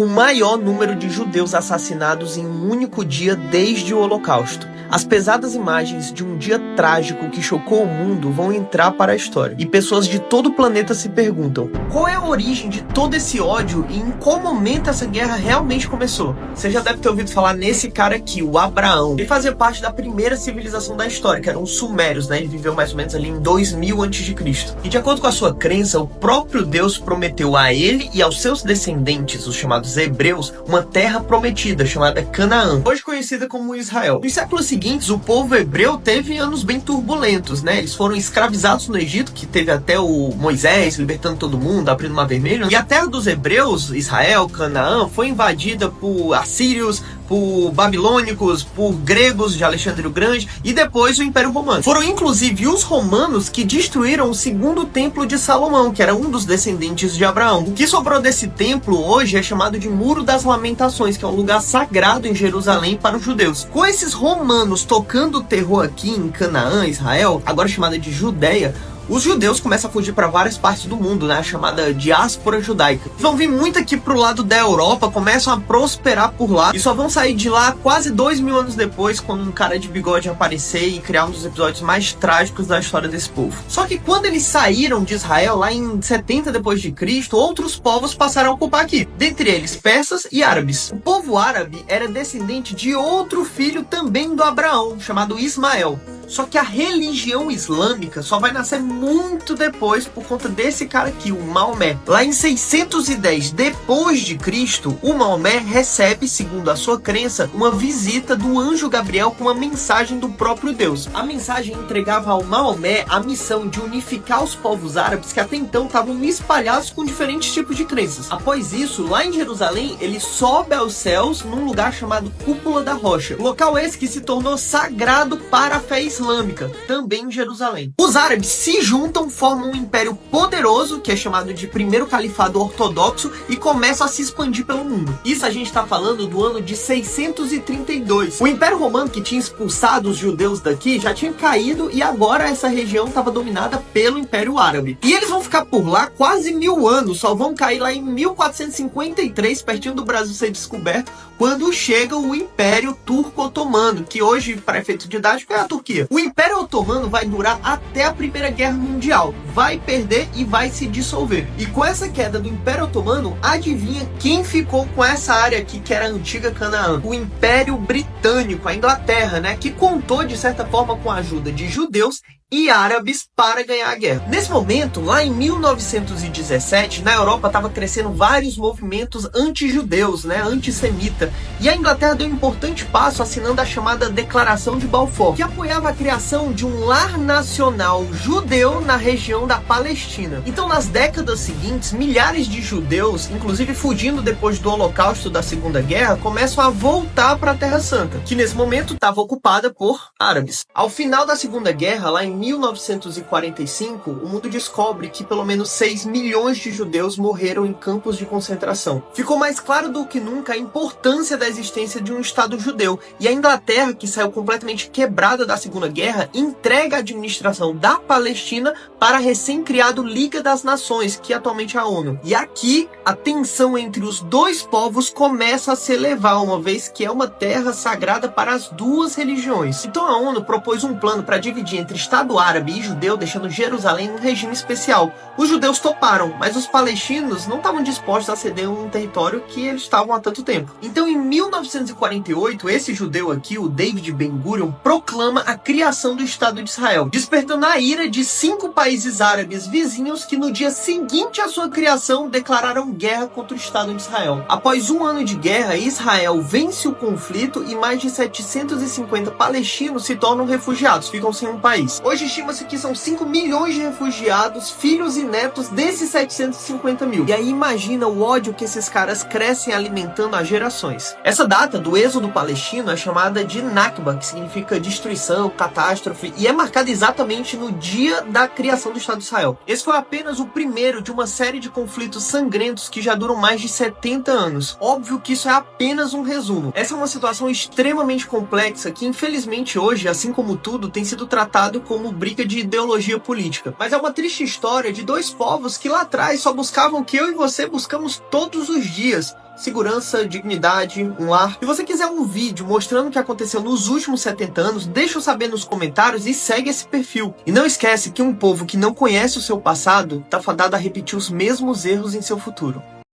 o maior número de judeus assassinados em um único dia desde o Holocausto. As pesadas imagens de um dia trágico que chocou o mundo vão entrar para a história. E pessoas de todo o planeta se perguntam: qual é a origem de todo esse ódio e em qual momento essa guerra realmente começou? Você já deve ter ouvido falar nesse cara aqui, o Abraão. Ele fazia parte da primeira civilização da história, que eram os sumérios, né? Ele viveu mais ou menos ali em 2000 a.C. E de acordo com a sua crença, o próprio Deus prometeu a ele e aos seus descendentes, os chamados hebreus, uma terra prometida chamada Canaã, hoje conhecida como Israel. Nos séculos seguintes, o povo hebreu teve anos bem turbulentos, né? Eles foram escravizados no Egito, que teve até o Moisés libertando todo mundo, abrindo o Mar Vermelho. E a terra dos hebreus, Israel, Canaã, foi invadida por assírios, por babilônicos, por gregos de Alexandre o Grande e depois o Império Romano. Foram inclusive os romanos que destruíram o segundo templo de Salomão, que era um dos descendentes de Abraão. O que sobrou desse templo hoje é chamado de Muro das Lamentações, que é um lugar sagrado em Jerusalém para os judeus. Com esses romanos tocando terror aqui em Canaã, Israel, agora chamada de Judéia, os judeus começam a fugir para várias partes do mundo, né? A chamada diáspora judaica. Vão vir muito aqui pro lado da Europa, começam a prosperar por lá e só vão sair de lá quase 2000 anos depois, quando um cara de bigode aparecer e criar um dos episódios mais trágicos da história desse povo. Só que quando eles saíram de Israel, lá em 70 depois de Cristo, outros povos passaram a ocupar aqui, dentre eles persas e árabes. O povo árabe era descendente de outro filho também do Abraão, chamado Ismael. Só que a religião islâmica só vai nascer muito depois por conta desse cara aqui, o Maomé. Lá em 610 depois de Cristo, o Maomé recebe, segundo a sua crença, uma visita do anjo Gabriel com uma mensagem do próprio Deus. A mensagem entregava ao Maomé a missão de unificar os povos árabes que até então estavam espalhados com diferentes tipos de crenças. Após isso, lá em Jerusalém, ele sobe aos céus num lugar chamado Cúpula da Rocha. Local esse que se tornou sagrado para a fé islâmica, também em Jerusalém. Os árabes se juntam, formam um império poderoso, que é chamado de Primeiro Califado Ortodoxo, e começam a se expandir pelo mundo. Isso a gente está falando do ano de 632. O Império Romano, que tinha expulsado os judeus daqui, já tinha caído e agora essa região estava dominada pelo Império Árabe. E eles vão ficar por lá quase 1000 anos, só vão cair lá em 1453, pertinho do Brasil ser descoberto, quando chega o Império Turco-Otomano, que hoje, para efeito didático, é a Turquia. O Império Otomano vai durar até a Primeira Guerra Mundial, vai perder e vai se dissolver. E com essa queda do Império Otomano, adivinha quem ficou com essa área aqui que era a antiga Canaã? O Império Britânico, a Inglaterra, né? Que contou de certa forma com a ajuda de judeus e árabes para ganhar a guerra. Nesse momento, lá em 1917, na Europa estava crescendo vários movimentos anti-judeus, né, antissemita, e a Inglaterra deu um importante passo assinando a chamada Declaração de Balfour, que apoiava a criação de um lar nacional judeu na região da Palestina. Então, nas décadas seguintes, milhares de judeus, inclusive fugindo depois do Holocausto da Segunda Guerra, começam a voltar para a Terra Santa, que nesse momento estava ocupada por árabes. Ao final da Segunda Guerra, lá em 1945, o mundo descobre que pelo menos 6 milhões de judeus morreram em campos de concentração. Ficou mais claro do que nunca a importância da existência de um Estado judeu, e a Inglaterra, que saiu completamente quebrada da Segunda Guerra, entrega a administração da Palestina para a recém-criado Liga das Nações, que atualmente é a ONU. E aqui, a tensão entre os dois povos começa a se elevar, uma vez que é uma terra sagrada para as duas religiões. Então a ONU propôs um plano para dividir entre Estado árabe e judeu, deixando Jerusalém em um regime especial. Os judeus toparam, mas os palestinos não estavam dispostos a ceder um território que eles estavam há tanto tempo. Então, em 1948, esse judeu aqui, o David Ben-Gurion, proclama a criação do Estado de Israel, despertando a ira de 5 países árabes vizinhos que no dia seguinte à sua criação declararam guerra contra o Estado de Israel. Após um ano de guerra, Israel vence o conflito e mais de 750 palestinos se tornam refugiados, ficam sem um país. Hoje estima-se que são 5 milhões de refugiados, filhos e netos desses 750 mil. E aí imagina o ódio que esses caras crescem alimentando há gerações. Essa data do êxodo palestino é chamada de Nakba, que significa destruição, catástrofe, e é marcada exatamente no dia da criação do Estado de Israel. Esse foi apenas o primeiro de uma série de conflitos sangrentos que já duram mais de 70 anos. Óbvio que isso é apenas um resumo. Essa é uma situação extremamente complexa que, infelizmente, hoje, assim como tudo, tem sido tratado como briga de ideologia política. Mas é uma triste história de dois povos que lá atrás só buscavam o que eu e você buscamos todos os dias: segurança, dignidade, um lar. Se você quiser um vídeo mostrando o que aconteceu nos últimos 70 anos, deixa eu saber nos comentários e segue esse perfil. E não esquece que um povo que não conhece o seu passado tá fadado a repetir os mesmos erros em seu futuro.